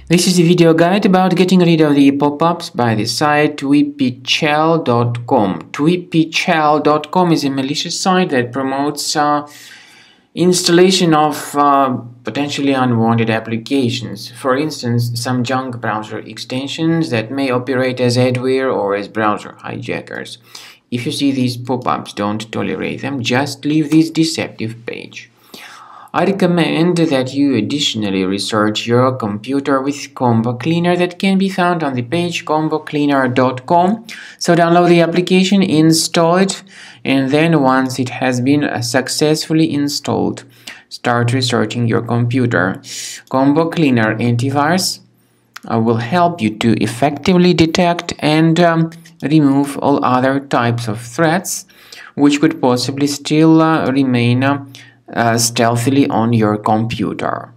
This is a video guide about getting rid of the pop-ups by the site tweepyshell.com. Tweepyshell.com is a malicious site that promotes installation of potentially unwanted applications. For instance, some junk browser extensions that may operate as adware or as browser hijackers. If you see these pop-ups, don't tolerate them, just leave this deceptive page. I recommend that you additionally research your computer with Combo Cleaner that can be found on the page combocleaner.com. So download the application, install it, and then once it has been successfully installed, start researching your computer. Combo Cleaner antivirus will help you to effectively detect and remove all other types of threats which could possibly still remain stealthily on your computer.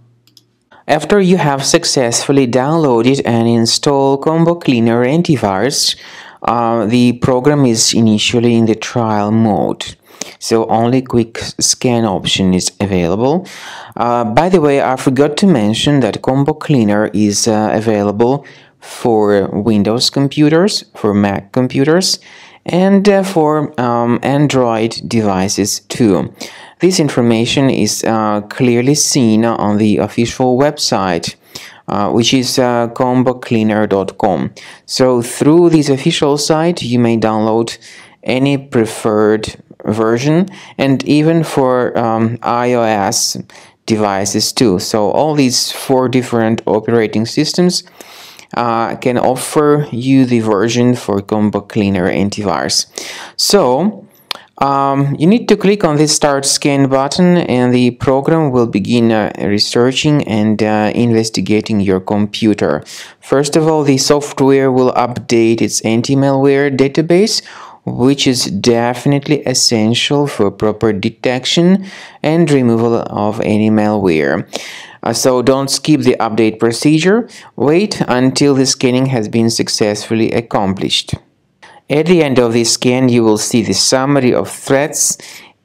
After you have successfully downloaded and installed Combo Cleaner antivirus, the program is initially in the trial mode, so only quick scan option is available. By the way, I forgot to mention that Combo Cleaner is available for Windows computers, for Mac computers, and for Android devices too. This information is clearly seen on the official website, which is combocleaner.com. So through this official site, you may download any preferred version, and even for iOS devices too. So all these 4 different operating systems can offer you the version for Combo Cleaner antivirus. So you need to click on this Start Scan button, and the program will begin researching and investigating your computer. First of all, the software will update its anti-malware database, which is definitely essential for proper detection and removal of any malware. So don't skip the update procedure. Wait until the scanning has been successfully accomplished. At the end of the scan, you will see the summary of threats,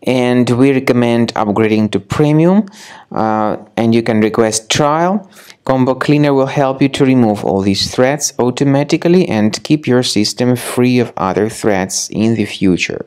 and we recommend upgrading to Premium, and you can request trial. Combo Cleaner will help you to remove all these threats automatically and keep your system free of other threats in the future.